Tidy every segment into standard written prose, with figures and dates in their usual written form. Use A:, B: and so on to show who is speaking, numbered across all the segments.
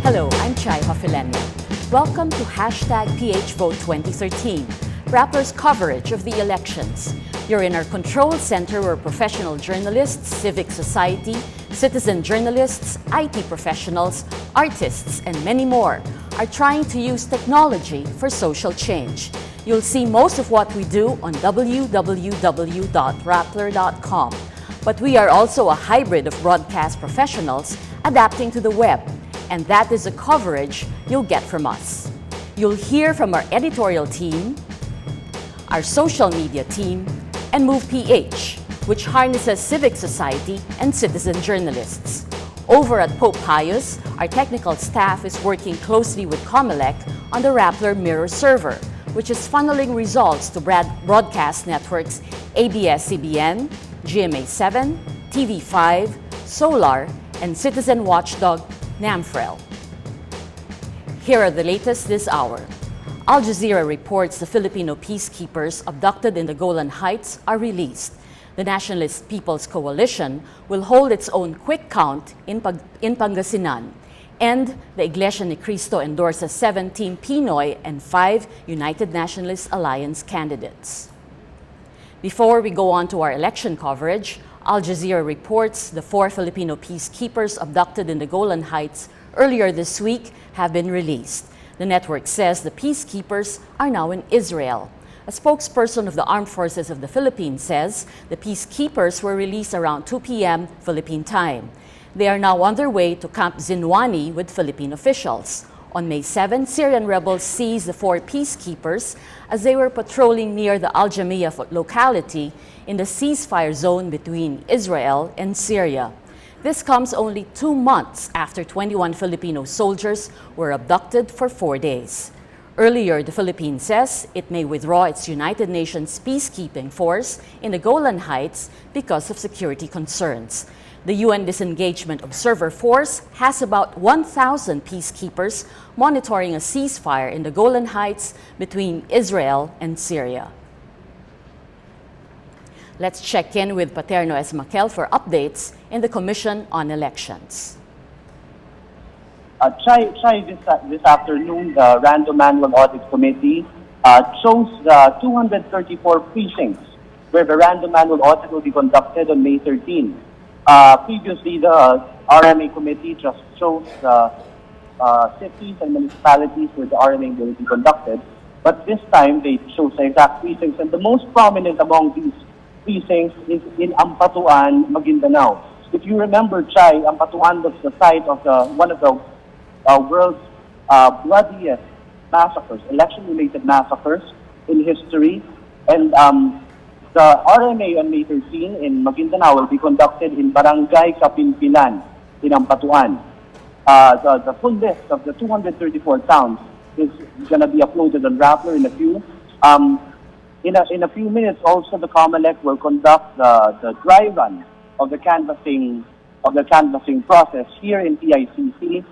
A: Hello, I'm Chai Hofilenia. Welcome to #PHvote 2013, Rappler's coverage of the elections. You're in our control center where professional journalists, civic society, citizen journalists, IT professionals, artists, and many more are trying to use technology for social change. You'll see most of what we do on www.rappler.com. But we are also a hybrid of broadcast professionals adapting to the web, and that is a coverage you'll get from us. You'll hear from our editorial team, our social media team, and Move PH, which harnesses civic society and citizen journalists. Over at Pope Pius, our technical staff is working closely with Comelec on the Rappler Mirror server, which is funneling results to broadcast networks ABS-CBN, GMA7, TV5, Solar, and citizen watchdog NAMFREL. Here are the latest this hour. Al Jazeera reports the Filipino peacekeepers abducted in the Golan Heights are released. The Nationalist People's Coalition will hold its own quick count in Pangasinan. And the Iglesia ni Cristo endorses 7 Team PNoy and 5 United Nationalist Alliance candidates. Before we go on to our election coverage, Al Jazeera reports the 4 Filipino peacekeepers abducted in the Golan Heights earlier this week have been released. The network says the peacekeepers are now in Israel. A spokesperson of the Armed Forces of the Philippines says the peacekeepers were released around 2 p.m. Philippine time. They are now on their way to Camp Zinwani with Philippine officials. On May 7, Syrian rebels seized the 4 peacekeepers as they were patrolling near the Al Jamia locality in the ceasefire zone between Israel and Syria. This comes only 2 months after 21 Filipino soldiers were abducted for 4 days. Earlier, the Philippines says it may withdraw its United Nations peacekeeping force in the Golan Heights because of security concerns. The UN Disengagement Observer Force has about 1,000 peacekeepers monitoring a ceasefire in the Golan Heights between Israel and Syria. Let's check in with Paterno Esmaquel for updates in the Commission on Elections.
B: This afternoon, the Random Manual Audit Committee chose 234 precincts where the Random Manual Audit will be conducted on May 13. Previously, the RMA committee just chose cities and municipalities where the RMA will be conducted. But this time, they chose the exact precincts, and the most prominent among these precincts is in Ampatuan, Maguindanao. If you remember, Chai, Ampatuan was the site of one of the world's bloodiest massacres, election-related massacres in history, and the RMA on May 13 in Maguindanao will be conducted in Barangay Kapinpilan in Ampatuan. The full list of the 234 towns is going to be uploaded on Rappler in a few. In a few minutes, also the Comelec will conduct the dry run of the canvassing process here in PICC.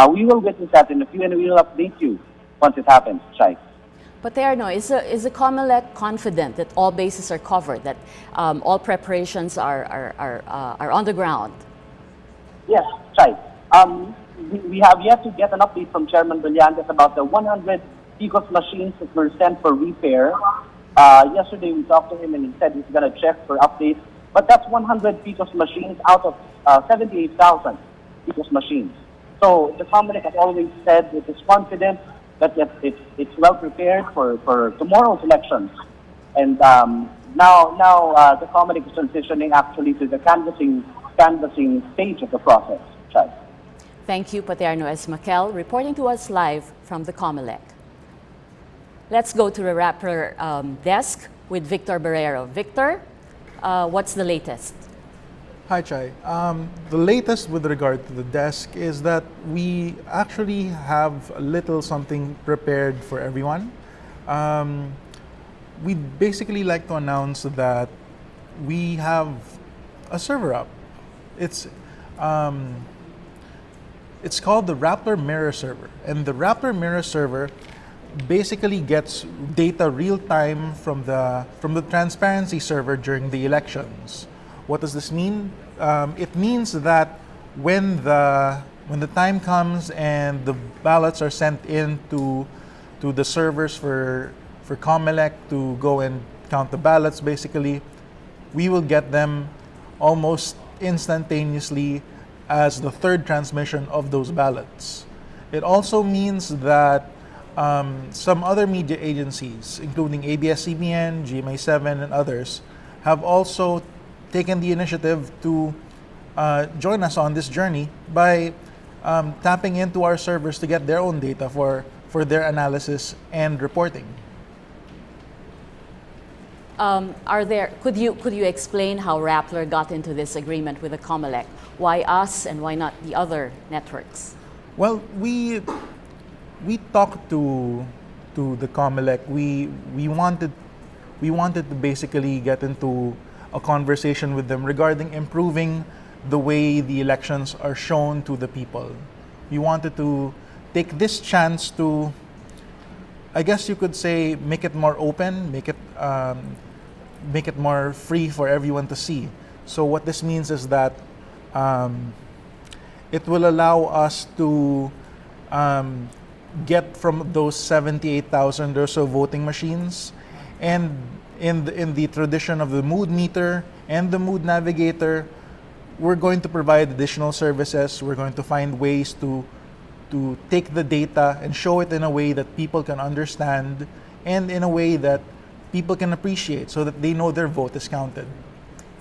B: We will witness that in a few, and we will update you once it happens, Chai.
A: Paterno, is the Comelec confident that all bases are covered, that all preparations are on the ground?
B: Yes, Chai. We have yet to get an update from Chairman Brillantes about the 100 PCOS machines that were sent for repair. Yesterday we talked to him and he said he's going to check for updates. But that's 100 PCOS machines out of 78,000 PCOS machines. So the Comelec has always said it is confident that it's well prepared for tomorrow's elections. And now the Comelec is transitioning actually to the canvassing stage of the process. Chai.
A: Thank you, Paterno Esmaquel, reporting to us live from the Comelec. Let's go to the Rappler desk with Victor Barrero. Victor, what's the latest?
C: Hi, Chai. The latest with regard to the desk is that we actually have a little something prepared for everyone. We'd basically like to announce that we have a server up. It's called the Rappler Mirror server, and the Rappler Mirror server basically gets data real time from the transparency server during the elections. What does this mean? It means that when the when the time comes and the ballots are sent in to the servers for COMELEC to go and count the ballots, basically, we will get them almost instantaneously as the third transmission of those ballots. It also means that some other media agencies, including ABS-CBN, GMA7, and others, have also taken the initiative to join us on this journey by tapping into our servers to get their own data for their analysis and reporting.
A: Could you explain how Rappler got into this agreement with the COMELEC? Why us and why not the other networks?
C: Well, we talked to the COMELEC. We wanted to basically get into a conversation with them regarding improving the way the elections are shown to the people. We wanted to take this chance to, I guess you could say, make it more open, make it more free for everyone to see. So what this means is that it will allow us to get from those 78,000 or so voting machines, and in the tradition of the mood meter and the mood navigator, we're going to provide additional services. We're going to find ways to take the data and show it in a way that people can understand and in a way that people can appreciate so that they know their vote is counted.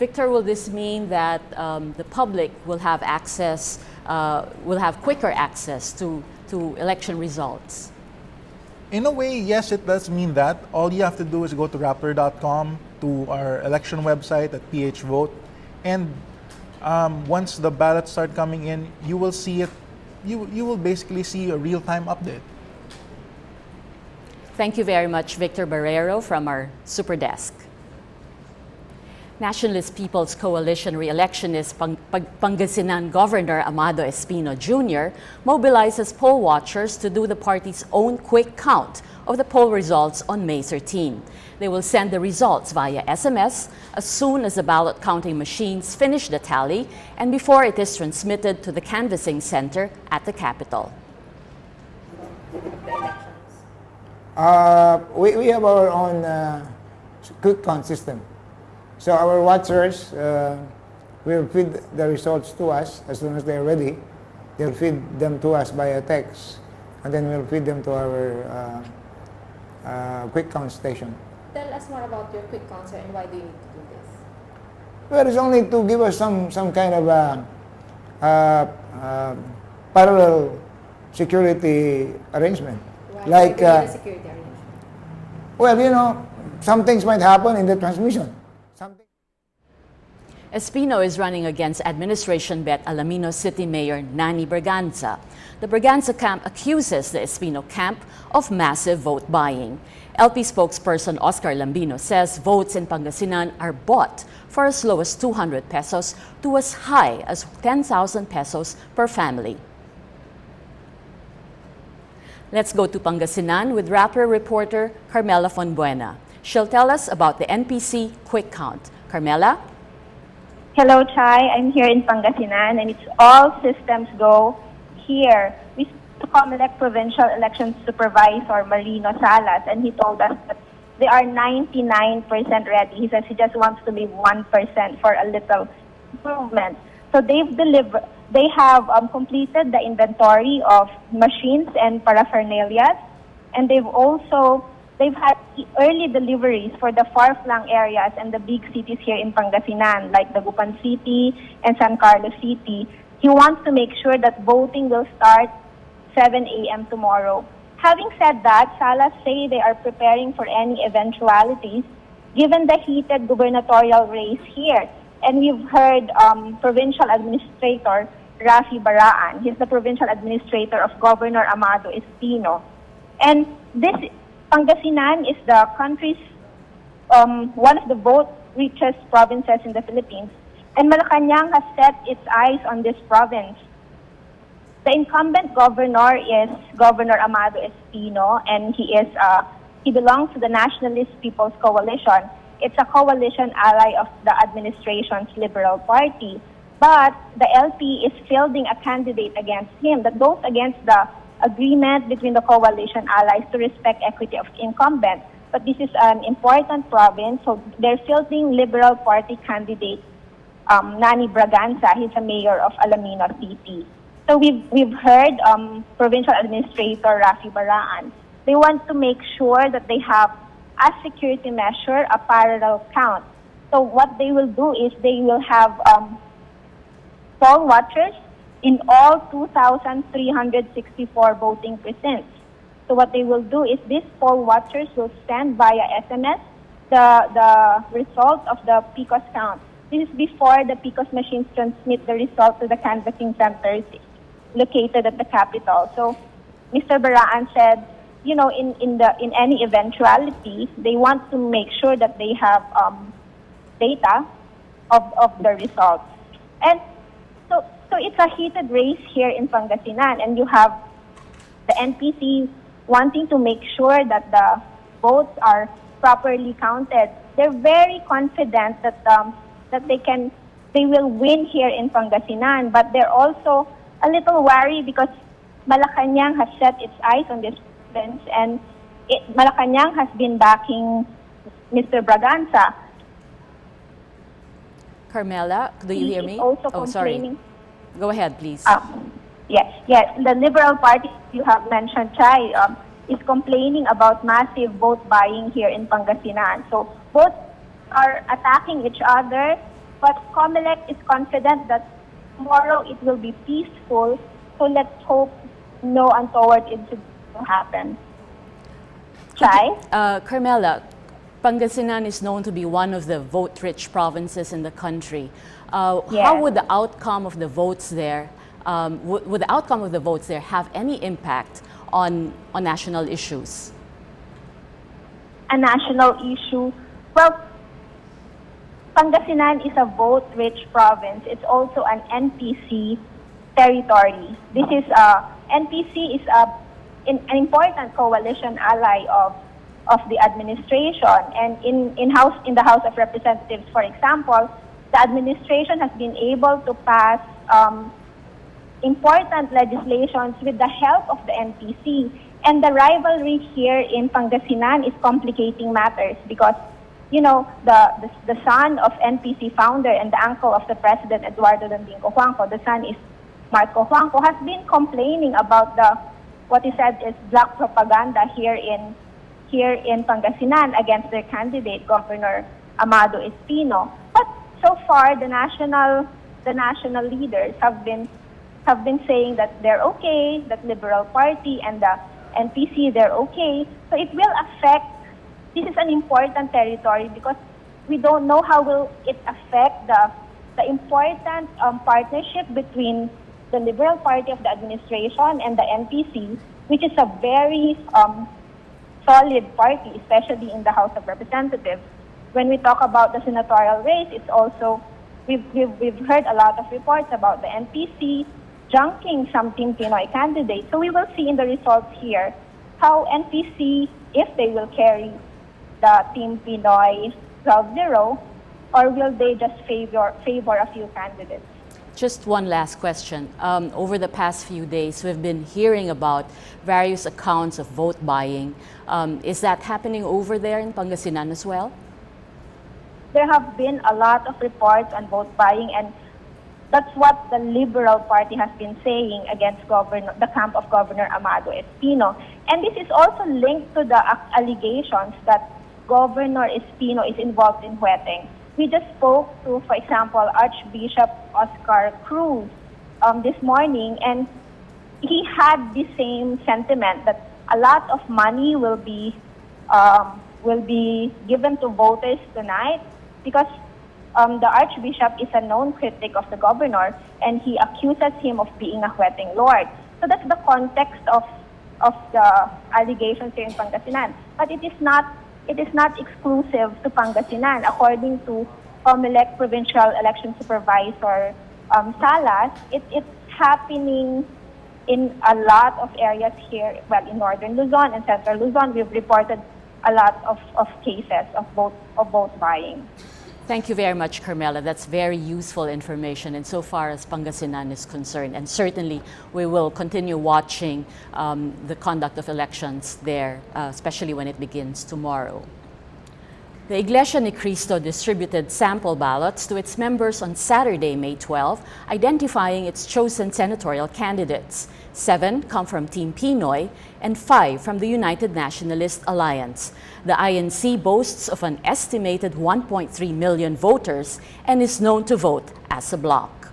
A: Victor, will this mean that the public will have access, will have quicker access to election results?
C: In a way, yes, it does mean that. All you have to do is go to rappler.com, to our election website at PHvote, and once the ballots start coming in, you will see it. You will basically see a real-time update.
A: Thank you very much, Victor Barrero from our Super Desk. Nationalist People's Coalition re-electionist Pangasinan Governor Amado Espino Jr. mobilizes poll watchers to do the party's own quick count of the poll results on May 13. They will send the results via SMS as soon as the ballot counting machines finish the tally and before it is transmitted to the canvassing center at the Capitol.
D: We have our own quick count system. So our watchers will feed the results to us as soon as they're ready. They'll feed them to us via text, and then we'll feed them to our quick count station.
E: Tell us more about your quick count, sir, and why do you need to do this?
D: Well, it's only to give us some kind of parallel security arrangement.
E: Why
D: Like,
E: do you need a security arrangement?
D: well, you know, some things might happen in the transmission.
A: Espino is running against administration bet Alaminos City Mayor Nani Berganza. The Berganza camp accuses the Espino camp of massive vote buying. LP spokesperson Oscar Lambino says votes in Pangasinan are bought for as low as 200 pesos to as high as 10,000 pesos per family. Let's go to Pangasinan with Rappler reporter Carmela Fonbuena. She'll tell us about the NPC quick count. Carmela?
F: Hello, Chai. I'm here in Pangasinan, and it's all systems go here. We spoke to COMELEC Provincial Election Supervisor Marino Salas, and he told us that they are 99% ready. He says he just wants to leave 1% for a little improvement. So they have completed the inventory of machines and paraphernalia, and they've had early deliveries for the far-flung areas and the big cities here in Pangasinan, like Dagupan City and San Carlos City. He wants to make sure that voting will start 7 a.m. tomorrow. Having said that, Salas say they are preparing for any eventualities given the heated gubernatorial race here. And we've heard Provincial Administrator Rafi Baraan. He's the Provincial Administrator of Governor Amado Espino. And this Pangasinan is the country's one of the vote richest provinces in the Philippines, and Malacanang has set its eyes on this province. The incumbent governor is Governor Amado Espino, and he belongs to the Nationalist People's Coalition. It's a coalition ally of the administration's Liberal Party. but the LP is fielding a candidate against him that goes against the agreement between the coalition allies to respect equity of incumbents. But this is an important province, so they're fielding Liberal Party candidate Nani Braganza. He's a mayor of Alaminos City. So we've heard Provincial Administrator Rafi Baraan. They want to make sure that they have, as security measure, a parallel count. So what they will do is they will have poll watchers in all 2,364 voting precincts. So what they will do is these poll watchers will send via SMS the result of the PCOS count. This is before the PCOS machines transmit the result to the canvassing centers located at the capital. So Mr. Baraan said, you know, in any eventuality, they want to make sure that they have data of the results. And so it's a heated race here in Pangasinan, and you have the NPC wanting to make sure that the votes are properly counted. They're very confident that they will win here in Pangasinan, but they're also a little worried because Malacanang has set its eyes on this province, and Malacanang has been backing Mr. Braganza.
A: Carmela, do you hear
F: He
A: me?
F: is also
A: Oh, sorry.
F: complaining.
A: Go ahead, please.
F: Yes. The Liberal Party you have mentioned, Chai, is complaining about massive vote buying here in Pangasinan. So both are attacking each other, but COMELEC is confident that tomorrow it will be peaceful. So let's hope no untoward incident will happen. Chai?
A: Carmela, Pangasinan is known to be one of the vote-rich provinces in the country. How would the outcome of the votes there, would the outcome of the votes there have any impact on national issues?
F: A national issue? Well, Pangasinan is a vote-rich province. It's also an NPC territory. This is NPC is an important coalition ally of the administration, and in the House of Representatives, for example, the administration has been able to pass important legislations with the help of the NPC. And the rivalry here in Pangasinan is complicating matters because, you know, the son of NPC founder and the uncle of the president, Eduardo Dandingo Juanco, the son is Marco Juanco, has been complaining about what he said is black propaganda here in Pangasinan against their candidate, Governor Amado Espino. But so far, the national leaders have been saying that they're okay, that Liberal Party and the NPC, they're okay. So it will affect, this is an important territory because we don't know how will it affect the important partnership between the Liberal Party of the administration and the NPC, which is a very solid party, especially in the House of Representatives. When we talk about the senatorial race, it's also, we've heard a lot of reports about the NPC junking some Team PNoy candidates. So we will see in the results here how NPC, if they will carry the Team PNoy 12-0, or will they just favor a few candidates?
A: Just one last question. Over the past few days, we've been hearing about various accounts of vote buying. Is that happening over there in Pangasinan as well?
F: There have been a lot of reports on vote buying, and that's what the Liberal Party has been saying against the camp of Governor Amado Espino. And this is also linked to the allegations that Governor Espino is involved in hueteng. We just spoke to, for example, Archbishop Oscar Cruz this morning, and he had the same sentiment that a lot of money will be given to voters tonight because the Archbishop is a known critic of the governor, and he accuses him of being a hueteng lord. So that's the context of the allegations here in Pangasinan. But it is not exclusive to Pangasinan. According to COMELEC Provincial Election Supervisor Salas, it's happening in a lot of areas here. Well, in northern Luzon and central Luzon, we've reported a lot of cases of vote buying.
A: Thank you very much, Carmela. That's very useful information insofar as Pangasinan is concerned. And certainly we will continue watching the conduct of elections there, especially when it begins tomorrow. The Iglesia ni Cristo distributed sample ballots to its members on Saturday, May 12, identifying its chosen senatorial candidates. 7 come from Team PNoy and 5 from the United Nationalist Alliance. The INC boasts of an estimated 1.3 million voters and is known to vote as a bloc.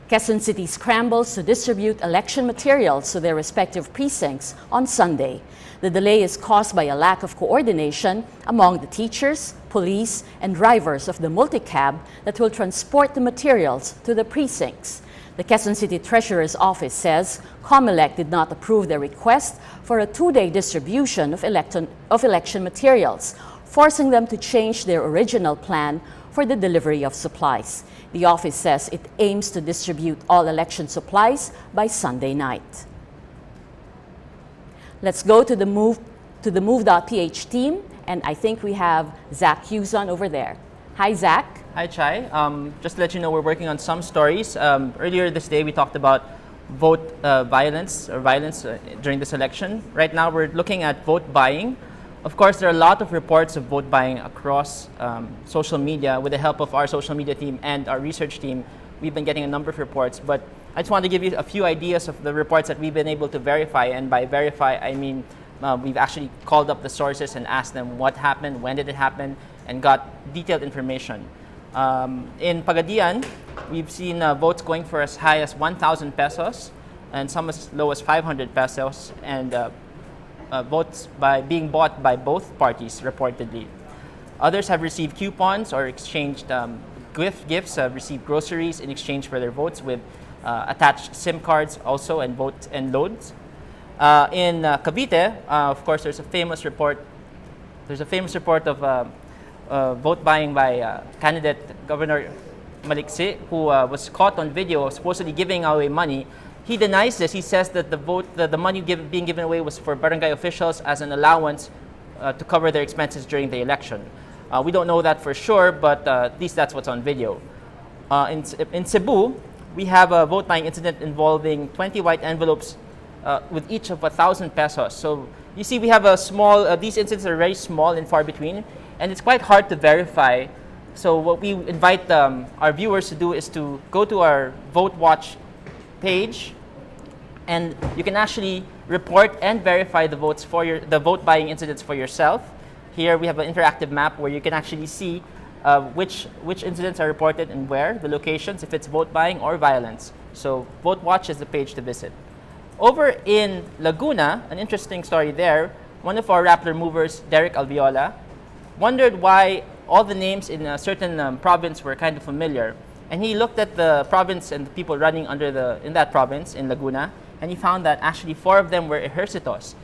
A: Quezon City scrambles to distribute election materials to their respective precincts on Sunday. The delay is caused by a lack of coordination among the teachers, police, and drivers of the multicab that will transport the materials to the precincts. The Quezon City Treasurer's Office says COMELEC did not approve their request for a 2-day distribution of election materials, forcing them to change their original plan for the delivery of supplies. The office says it aims to distribute all election supplies by Sunday night. Let's go to the Move.ph team, and I think we have Zach Hughes over there. Hi, Zach.
G: Hi, Chai. Just to let you know, we're working on some stories. Earlier this day, we talked about vote violence during this election. Right now, we're looking at vote buying. Of course, there are a lot of reports of vote buying across social media. With the help of our social media team and our research team, we've been getting a number of reports. But I just want to give you a few ideas of the reports that we've been able to verify. And by verify, I mean we've actually called up the sources and asked them what happened, when did it happen, and got detailed information. In Pagadian, we've seen votes going for as high as 1,000 pesos and some as low as 500 pesos, and votes being bought by both parties reportedly. Others have received coupons or exchanged gifts, received groceries in exchange for their votes with attached SIM cards also and vote and loads. In Cavite, of course, there's a famous report of vote buying by candidate Governor Maliksi, who was caught on video supposedly giving away money. He denies this. He says that the money being given away was for barangay officials as an allowance to cover their expenses during the election. We don't know that for sure, but at least that's what's on video. In Cebu, we have a vote buying incident involving 20 white envelopes with each of 1,000 pesos. So you see, we have a small, these incidents are very small and far between, and it's quite hard to verify. So what we invite our viewers to do is to go to our Vote Watch page, and you can actually report and verify the votes for the vote buying incidents for yourself. Here we have an interactive map where you can actually see which incidents are reported and where, the locations, if it's vote buying or violence. So Vote Watch is the page to visit. Over in Laguna, an interesting story there, one of our Rappler movers, Derek Alviola, wondered why all the names in a certain province were kind of familiar. And he looked at the province and the people running in that province in Laguna, and he found that actually 4 of them were ejercitos.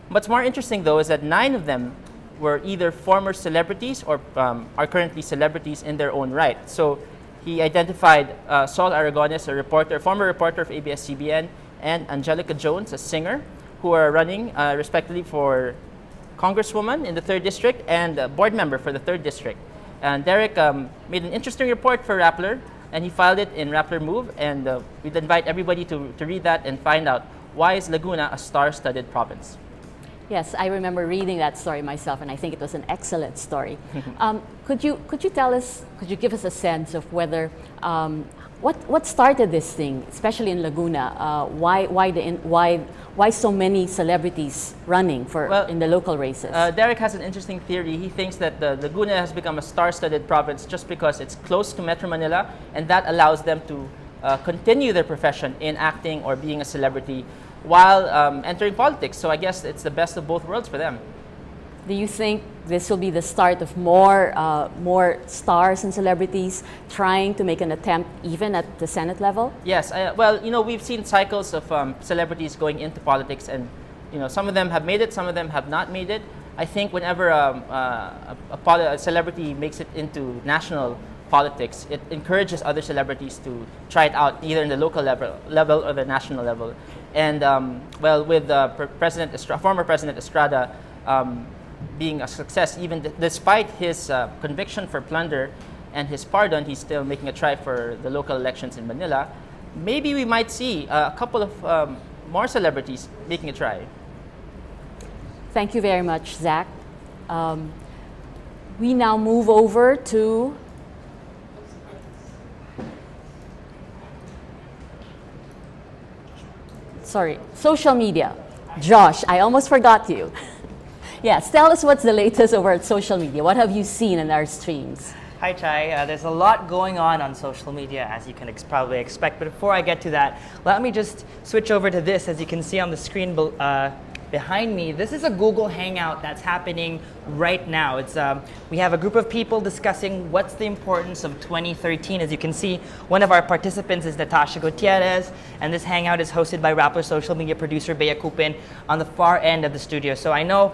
G: What's more interesting though is that 9 of them were either former celebrities or are currently celebrities in their own right. So he identified Sol Aragones, former reporter of ABS-CBN, and Angelica Jones, a singer, who are running respectively for Congresswoman in the 3rd District and a board member for the 3rd District. And Derek made an interesting report for Rappler, and he filed it in Rappler Move, and we'd invite everybody to read that and find out why is Laguna a star-studded province.
A: Yes, I remember reading that story myself, and I think it was an excellent story. Could you give us a sense of whether what started this thing, especially in Laguna? Why so many celebrities running in the local races?
G: Derek has an interesting theory. He thinks that Laguna has become a star-studded province just because it's close to Metro Manila, and that allows them to continue their profession in acting or being a celebrity while entering politics. So I guess it's the best of both worlds for them.
A: Do you think this will be the start of more stars and celebrities trying to make an attempt even at the Senate level? Yes.
G: Well, we've seen cycles of celebrities going into politics, and some of them have made it, some of them have not made it. I think whenever a celebrity makes it into national politics, it encourages other celebrities to try it out either in the local level or the national level. And with former President Estrada, being a success. Even despite his conviction for plunder and his pardon, he's still making a try for the local elections in Manila. Maybe we might see a couple of more celebrities making a try.
A: Thank you very much, Zach. We now move over to social media. Josh, I almost forgot you. Yes, tell us what's the latest over at social media. What have you seen in our streams?
H: Hi, Chai. There's a lot going on social media, as you can probably expect. But before I get to that, let me just switch over to this. As you can see on the screen behind me, this is a Google Hangout that's happening right now. It's we have a group of people discussing what's the importance of 2013. As you can see, one of our participants is Natasha Gutierrez, and this Hangout is hosted by Rappler social media producer Bea Kupin on the far end of the studio. So I know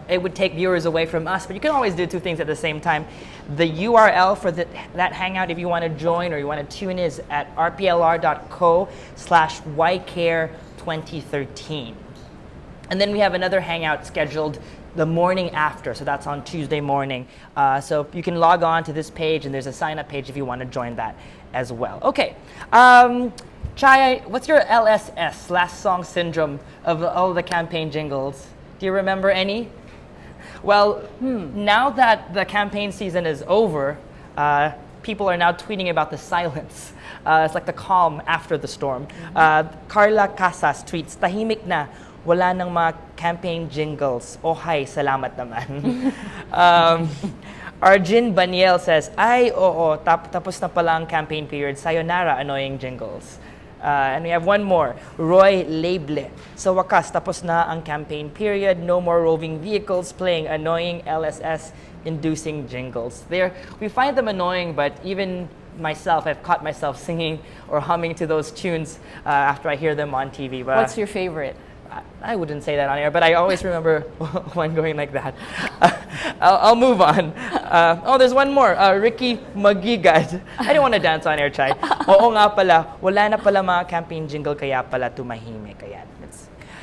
H: it would take viewers away from us, but you can always do two things at the same time. The URL for that Hangout, if you want to join or you want to tune in, is at rplr.co/ycare2013. And then we have another Hangout scheduled the morning after, so that's on Tuesday morning. So you can log on to this page, and there's a sign-up page if you want to join that as well. Okay, Chai, what's your LSS, last song syndrome, of all the campaign jingles? Do you remember any? Well, now that the campaign season is over, people are now tweeting about the silence. It's like the calm after the storm. Carla Casas tweets, "Tahimik na, wala nang mga campaign jingles. Oh hi, salamat naman." Arjun Baniel says, "Ay, oo, tapos na pala ang campaign period. Sayonara, annoying jingles." And we have one more, Roy Labele. "Sa wakas, tapos na ang campaign period. No more roving vehicles playing annoying LSS-inducing jingles." We find them annoying, but even myself, I've caught myself singing or humming to those tunes after I hear them on TV. But
A: what's your favorite?
H: I wouldn't say that on air, but I always remember one going like that. I'll move on. There's one more. Ricky Magigad. I didn't want to dance on air, Chai. Oo nga pala, wala na pala mga campaign jingle, kaya pala tumahimik. Ayan.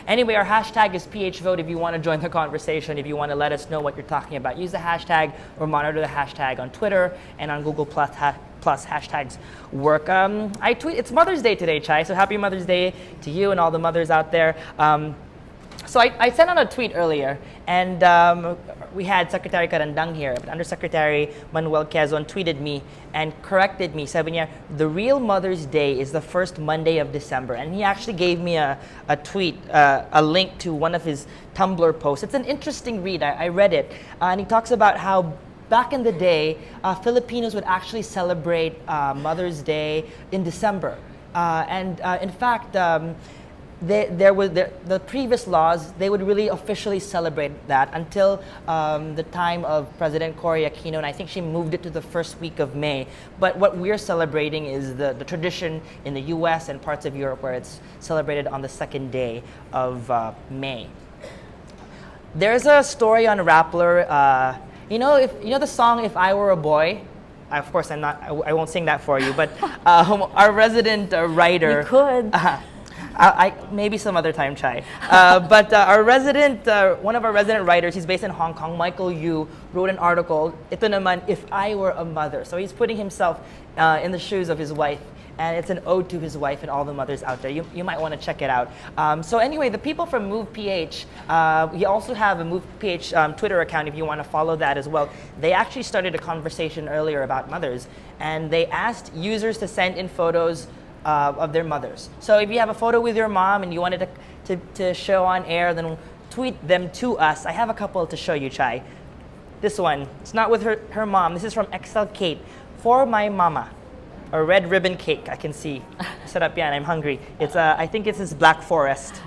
H: Anyway, our hashtag is PHvote if you want to join the conversation, if you want to let us know what you're talking about. Use the hashtag or monitor the hashtag on Twitter and on Google Plus hashtags work. I tweet, it's Mother's Day today, Chai, so happy Mother's Day to you and all the mothers out there. So I sent out a tweet earlier, and we had Secretary Carandang here, but Undersecretary Manuel Quezon tweeted me and corrected me. Sabi niya, the real Mother's Day is the first Monday of December. And he actually gave me a tweet, a link to one of his Tumblr posts. It's an interesting read. I read it. And he talks about how back in the day, Filipinos would actually celebrate Mother's Day in December. In fact, the previous laws, they would really officially celebrate that until the time of President Cory Aquino, and I think she moved it to the first week of May. But what we're celebrating is the tradition in the US and parts of Europe where it's celebrated on the second day of May. There's a story on Rappler. You know the song "If I Were a Boy"? Of course, I won't sing that for you. But our resident writer.
A: You could.
H: Maybe some other time, Chai. But our resident, one of our resident writers, he's based in Hong Kong, Michael Yu, wrote an article, "Ito naman, if I were a mother." So he's putting himself in the shoes of his wife. And it's an ode to his wife and all the mothers out there. You might want to check it out. So anyway, the people from MovePH, we also have a MovePH Twitter account if you want to follow that as well. They actually started a conversation earlier about mothers, and they asked users to send in photos of their mothers. So if you have a photo with your mom and you wanted to show on air, then tweet them to us. I have a couple to show you, Chai. This one, it's not with her mom. This is from Excel Kate. "For my mama." A red ribbon cake, I can see. Set up, yeah, and I'm hungry. It's I think it's this Black Forest.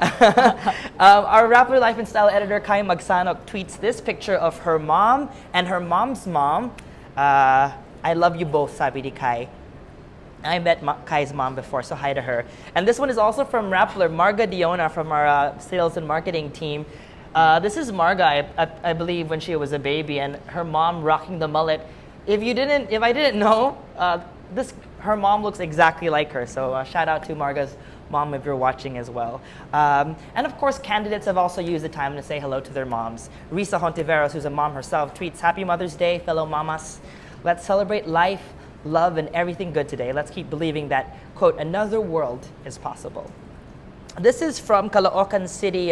H: Our Rappler Life and Style editor, Kai Magsanok, tweets this picture of her mom and her mom's mom. "I love you both," sabi ni Kai. I met Kai's mom before, so hi to her. And this one is also from Rappler, Marga Diona from our sales and marketing team. This is Marga, I believe, when she was a baby, and her mom rocking the mullet. If I didn't know, her mom looks exactly like her. So shout out to Marga's Mom, if you're watching as well. And of course, candidates have also used the time to say hello to their moms. Risa Hontiveros, who's a mom herself, tweets, "Happy Mother's Day, fellow mamas. Let's celebrate life, love, and everything good today. Let's keep believing that, quote, another world is possible." This is from Caloocan City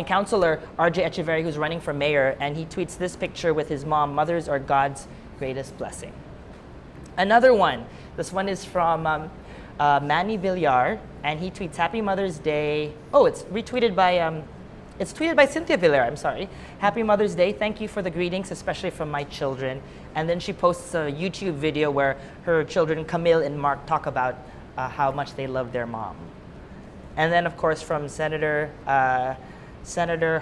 H: Councilor RJ Echeverry, who's running for mayor, and he tweets this picture with his mom, "Mothers are God's greatest blessing." Another one, this one is from Manny Villar, and he tweets, "Happy Mother's Day." Oh, it's retweeted by, it's tweeted by Cynthia Villar, I'm sorry. "Happy Mother's Day, thank you for the greetings, especially from my children." And then she posts a YouTube video where her children, Camille and Mark, talk about how much they love their mom. And then, of course, from Senator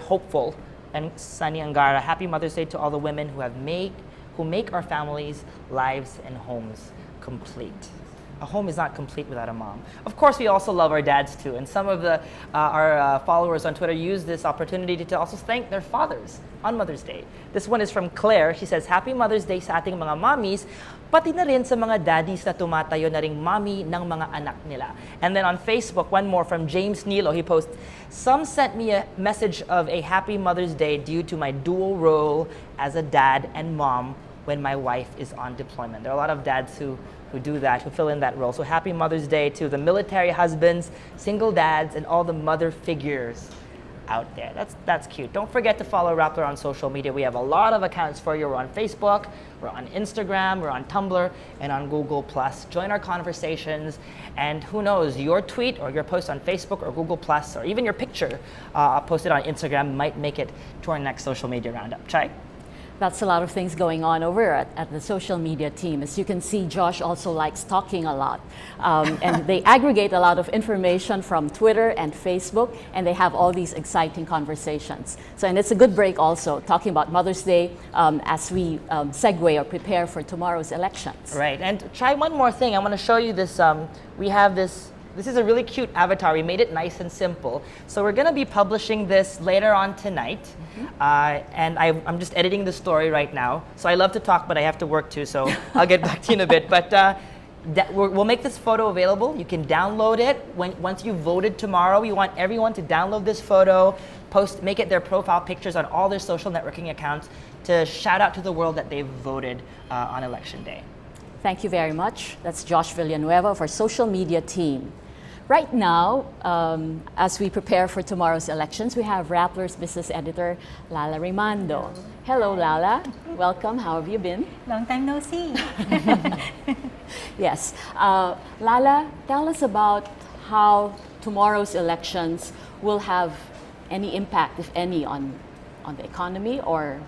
H: Hopeful and Sunny Angara, "Happy Mother's Day to all the women who make our families, lives, and homes complete." A home is not complete without a mom. Of course, we also love our dads too, and some of our followers on Twitter use this opportunity to also thank their fathers on Mother's Day. This one is from Claire. She says, "Happy Mother's Day sa ating mga mommies, pati na rin sa mga daddies na tumatayo na ring mommy ng mga anak nila." And then on Facebook, one more from James Nilo. He posts, "Some sent me a message of a happy Mother's Day due to my dual role as a dad and mom when my wife is on deployment." There are a lot of dads who do that, who fill in that role. So happy Mother's Day to the military husbands, single dads, and all the mother figures out there. That's cute. Don't forget to follow Rappler on social media. We have a lot of accounts for you. We're on Facebook, we're on Instagram, we're on Tumblr, and on Google+. Join our conversations, and who knows, your tweet or your post on Facebook or Google+, or even your picture posted on Instagram might make it to our next social media roundup. Chai?
A: That's a lot of things going on over at the social media team. As you can see, Josh also likes talking a lot. And they aggregate a lot of information from Twitter and Facebook, and they have all these exciting conversations. So, and it's a good break also, talking about Mother's Day as we segue or prepare for tomorrow's elections.
H: Right, and try one more thing. I want to show you this. We have this. This is a really cute avatar. We made it nice and simple. So we're going to be publishing this later on tonight. And I'm just editing the story right now. So I love to talk, but I have to work too. So I'll get back to you in a bit. But we'll make this photo available. You can download it. Once you voted tomorrow, we want everyone to download this photo, make it their profile pictures on all their social networking accounts to shout out to the world that they've voted on Election Day.
A: Thank you very much. That's Josh Villanueva of our social media team. Right now, as we prepare for tomorrow's elections, we have Rappler's business editor, Lala Rimando. Hello, Lala. Welcome. How have you been?
I: Long time no see.
A: Yes. Lala, tell us about how tomorrow's elections will have any impact, if any, on the economy or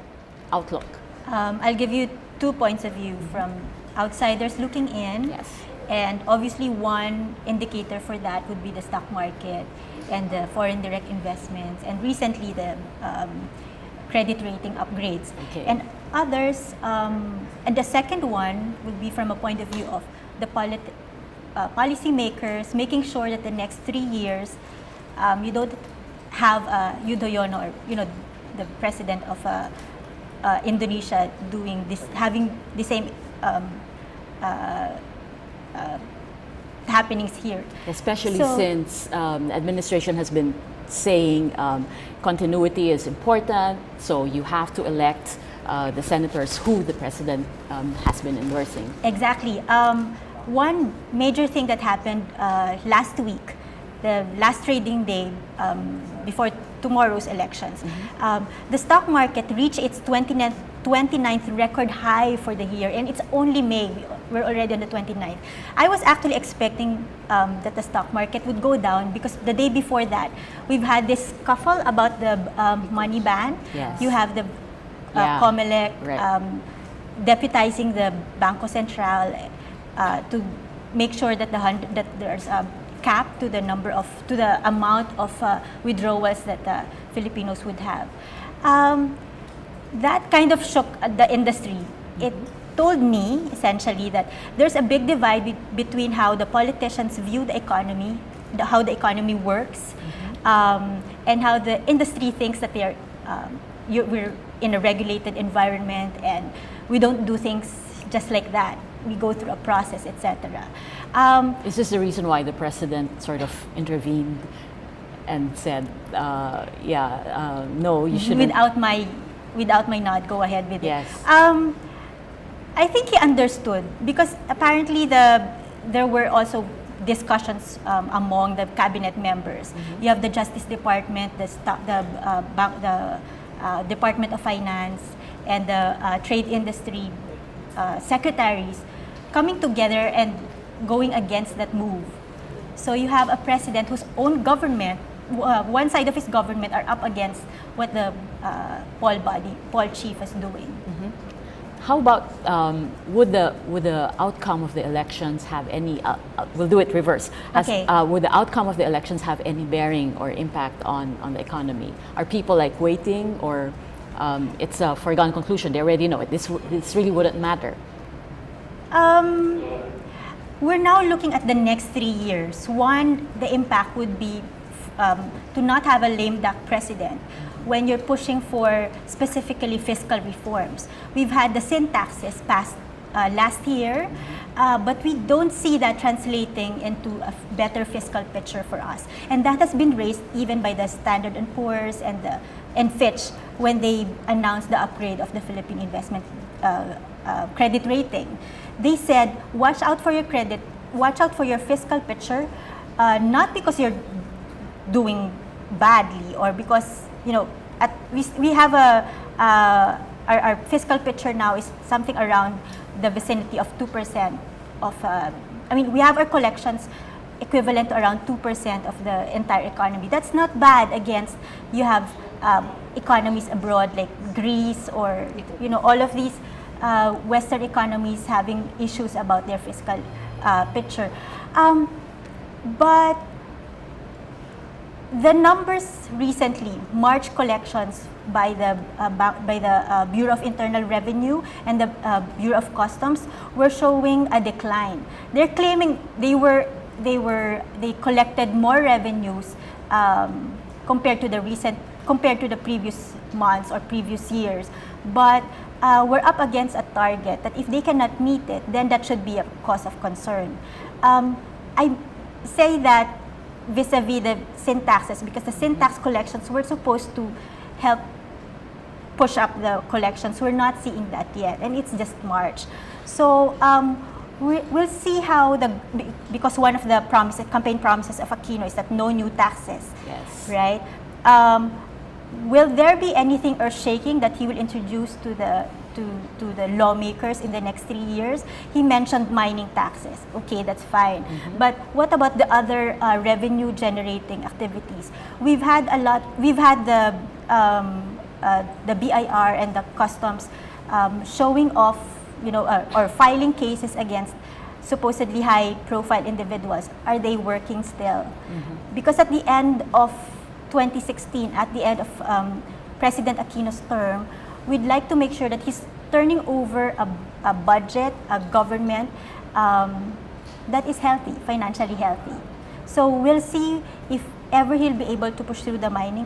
A: outlook.
I: I'll give you 2 points of view from outsiders looking in.
A: Yes.
I: And obviously one indicator for that would be the stock market and the foreign direct investments, and recently the credit rating upgrades.
A: Okay.
I: And others, and the second one would be from a point of view of the policymakers making sure that the next 3 years you don't have Yudhoyono, or the president of Indonesia doing this, having the same happenings here.
A: Especially since administration has been saying continuity is important, so you have to elect the senators who the president has been endorsing.
I: Exactly. One major thing that happened last week, the last trading day before tomorrow's elections, the stock market reached its 29th record high for the year, and it's only May. We're already on the 29th. I was actually expecting that the stock market would go down because the day before that, we've had this scuffle about the money ban.
A: Yes.
I: You have the COMELEC deputizing the Bangko Central to make sure that there's a cap to the amount of withdrawals that Filipinos would have. That kind of shook the industry. It told me essentially that there's a big divide between how the politicians view the economy, how the economy works, and how the industry thinks that we're in a regulated environment and we don't do things just like that. We go through a process, etc.
A: Is this the reason why the president sort of intervened and said, no, you shouldn't?
I: Without my nod, go ahead with
A: Yes.
I: it. I think he understood because apparently there were also discussions among the cabinet members. You have the Justice Department, the Department of Finance, and the Trade Industry secretaries coming together and going against that move. So you have a president whose own government, one side of his government, are up against what the Paul chief is doing.
A: How about would the outcome of the elections have any? We'll do it reverse.
I: Okay.
A: Would the outcome of the elections have any bearing or impact on the economy? Are people like waiting, or it's a foregone conclusion? They already know it. This really wouldn't matter.
I: We're now looking at the next 3 years. One, the impact would be to not have a lame duck president when you're pushing for specifically fiscal reforms. We've had the sin taxes passed last year, but we don't see that translating into a better fiscal picture for us. And that has been raised even by the Standard & Poor's and Fitch when they announced the upgrade of the Philippine investment credit rating. They said, watch out for your credit, watch out for your fiscal picture, not because you're doing badly or because, we have our fiscal picture now is something around the vicinity of 2% of, we have our collections equivalent to around 2% of the entire economy. That's not bad against, you have economies abroad like Greece or, all of these Western economies having issues about their fiscal picture. But the numbers recently, March collections by the Bureau of Internal Revenue and the Bureau of Customs were showing a decline. They're claiming they collected more revenues compared to the previous months or previous years, but we're up against a target that if they cannot meet it, then that should be a cause of concern. I say that vis-a-vis the sin taxes, because the sin tax collections were supposed to help push up the collections. We're not seeing that yet, and it's just March. So we'll see how because one of the campaign promises of Aquino is that no new taxes.
A: Yes.
I: Right? Will there be anything earth-shaking that he will introduce to the lawmakers in the next 3 years? He mentioned mining taxes. Okay, that's fine. But what about the other revenue-generating activities? We've had the BIR and the customs showing off, or filing cases against supposedly high-profile individuals. Are they working still? Because at the end of 2016, at the end of President Aquino's term, we'd like to make sure that he's turning over a budget, a government that is healthy, financially healthy. So we'll see if ever he'll be able to push through the mining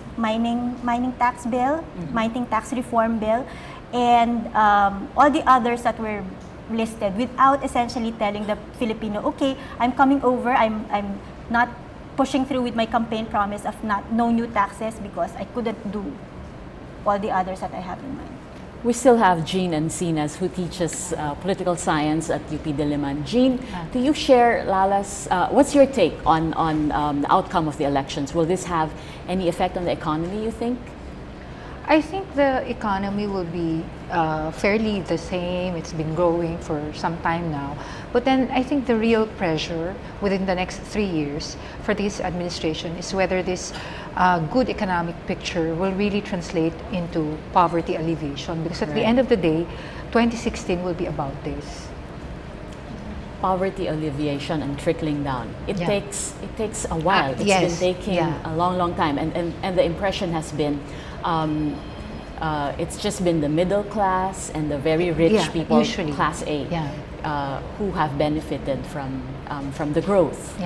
I: tax bill, mining tax reform bill, and all the others that were listed without essentially telling the Filipino, okay, I'm coming over, I'm not pushing through with my campaign promise of no new taxes because I couldn't do all the others that I have in mind.
A: We still have Jean Encinas, who teaches political science at UP Diliman. Jean, do you share Lala's, what's your take on the outcome of the elections? Will this have any effect on the economy, you think?
J: I think the economy will be fairly the same. It's been growing for some time now. But then I think the real pressure within the next 3 years for this administration is whether this good economic picture will really translate into poverty alleviation. Because at the end of the day, 2016 will be about this.
A: Poverty alleviation and trickling down. It takes a while. It's been taking a long time, and the impression has been it's just been the middle class and the very rich people, usually, class A, who have benefited from the growth.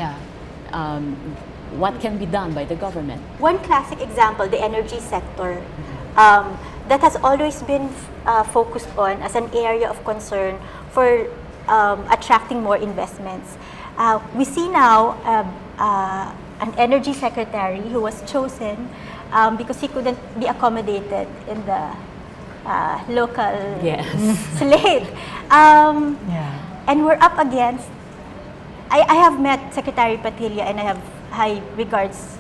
A: What can be done by the government?
I: One classic example, the energy sector, that has always been focused on as an area of concern for attracting more investments. We see now an energy secretary who was chosen because he couldn't be accommodated in the local slate. And we're up against, I have met Secretary Padilla and I have high regards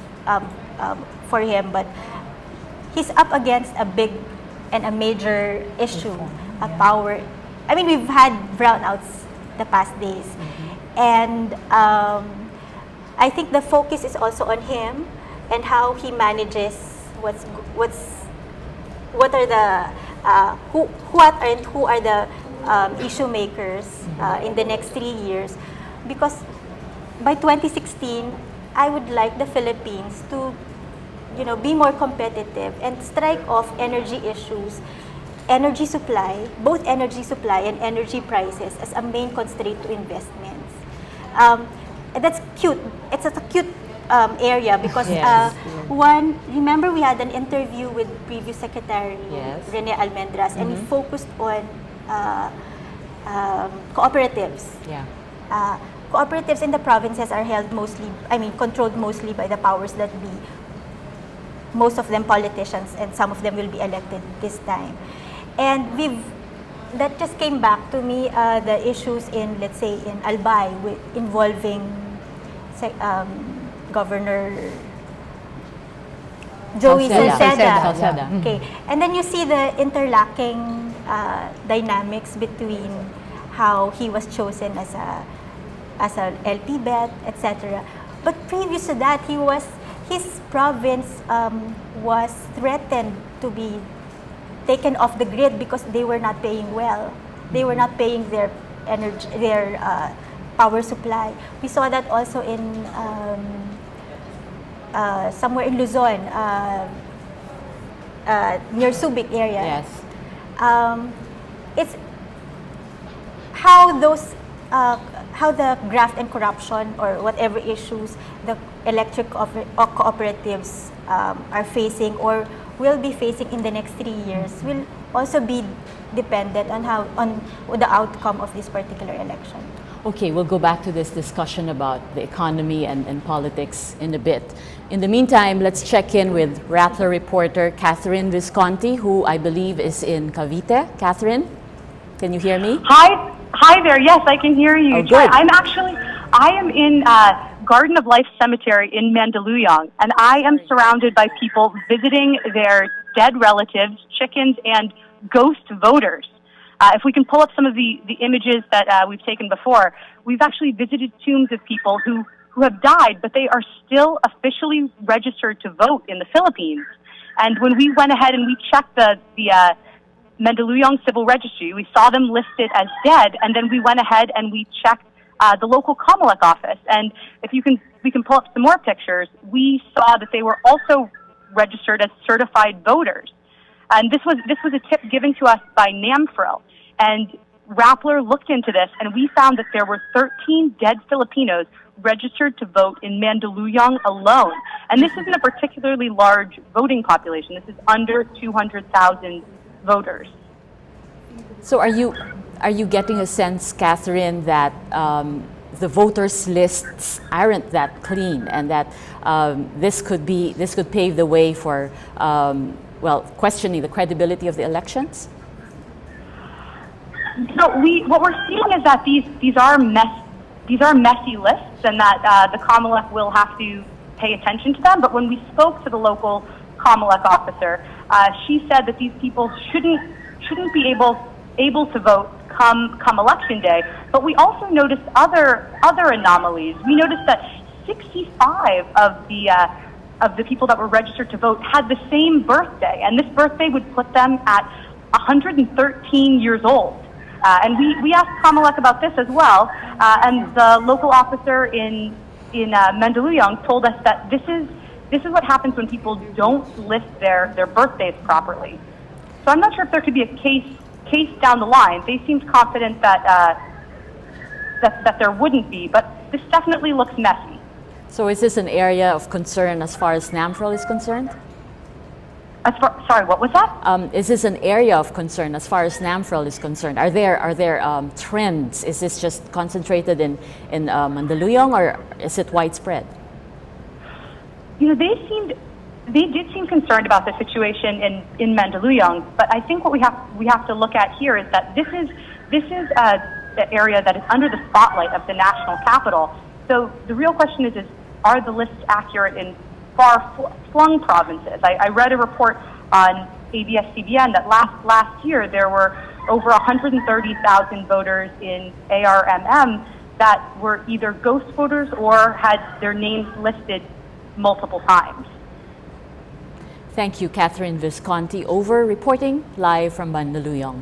I: for him, but he's up against a big and a major issue, a power. I mean, we've had brownouts the past days. And I think the focus is also on him and how he manages what are the who are the issue makers in the next 3 years, because by 2016 I would like the Philippines to be more competitive and strike off energy issues, energy supply, both energy supply and energy prices as a main constraint to investments. That's cute. It's a cute area because remember we had an interview with previous Secretary Rene Almendras, and he focused on cooperatives. Cooperatives in the provinces are controlled mostly by the powers that be. Most of them politicians, and some of them will be elected this time. And that just came back to me, the issues in, let's say, in Albay involving Governor Joey Salceda. Okay, and then you see the interlocking dynamics between how he was chosen as a LP bet, etc. But previous to that, his province was threatened to be taken off the grid because they were not paying well. They were not paying their energy, their power supply. We saw that also in somewhere in Luzon, near Subic area. It's how the graft and corruption, or whatever issues the electric cooperatives are facing or will be facing in the next 3 years will also be dependent on the outcome of this particular election.
A: Okay, we'll go back to this discussion about the economy and politics in a bit. In the meantime, let's check in with Rappler reporter Catherine Visconti, who I believe is in Cavite. Catherine, can you hear me?
K: Hi there. Yes, I can hear you.
A: Oh, good.
K: I am in Garden of Life Cemetery in Mandaluyong, and I am surrounded by people visiting their dead relatives, chickens, and ghost voters. If we can pull up some of the images that we've taken before, we've actually visited tombs of people who have died, but they are still officially registered to vote in the Philippines. And when we went ahead and we checked the Mandaluyong Civil Registry, we saw them listed as dead, and then we went ahead and we checked the local Comelec office. And if we can pull up some more pictures, we saw that they were also registered as certified voters. And this was a tip given to us by NAMFRIL. And Rappler looked into this, and we found that there were 13 dead Filipinos registered to vote in Mandaluyong alone. And this isn't a particularly large voting population. This is under 200,000 voters.
A: So are you getting a sense, Catherine, that the voters' lists aren't that clean, and that this could pave the way for questioning the credibility of the elections?
K: So what we're seeing is that these are messy lists, and that the Comelec will have to pay attention to them. But when we spoke to the local Comelec officer, she said that these people shouldn't be able to vote come election day. But we also noticed other anomalies. We noticed that 65 of the people that were registered to vote had the same birthday, and this birthday would put them at 113 years old. And we asked Comelec about this as well, and the local officer in Mandaluyong told us that this is what happens when people don't list their birthdays properly. So I'm not sure if there could be a case down the line. They seemed confident that there wouldn't be, but this definitely looks messy.
A: So is this an area of concern as far as NAMFRIL is concerned?
K: Sorry, what was that?
A: Is this an area of concern as far as NAMFREL is concerned? Are there trends? Is this just concentrated in Mandaluyong, or is it widespread?
K: You know, they did seem concerned about the situation in Mandaluyong, but I think what we have to look at here is that this is the area that is under the spotlight of the national capital. So the real question is are the lists accurate in far-flung provinces? I read a report on ABS-CBN that last year there were over 130,000 voters in ARMM that were either ghost voters or had their names listed multiple times.
A: Thank you, Catherine Visconti, reporting live from Mandaluyong.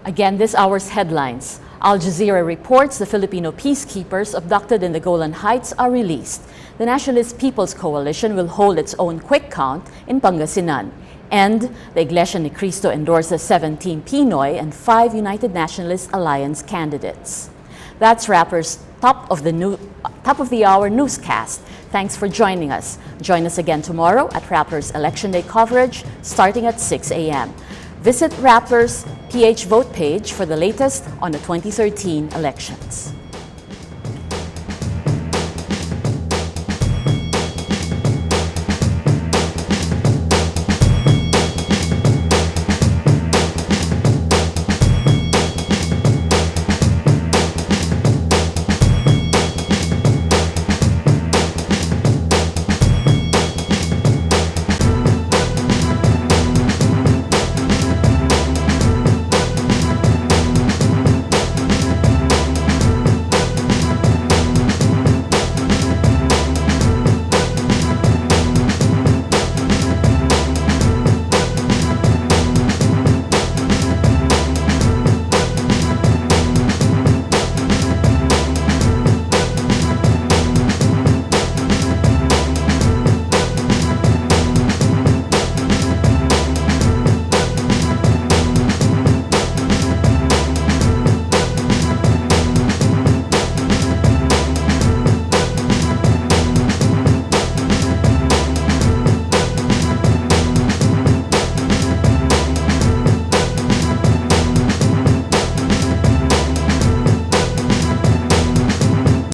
A: Again, this hour's headlines. Al Jazeera reports the Filipino peacekeepers abducted in the Golan Heights are released. The Nationalist People's Coalition will hold its own quick count in Pangasinan. And the Iglesia ni Cristo endorses 7 Team PNoy and 5 United Nationalist Alliance candidates. That's Rapper's top of the hour newscast. Thanks for joining us. Join us again tomorrow at Rappler's Election Day coverage starting at 6 a.m. Visit Rappler's PHvote page for the latest on the 2013 elections.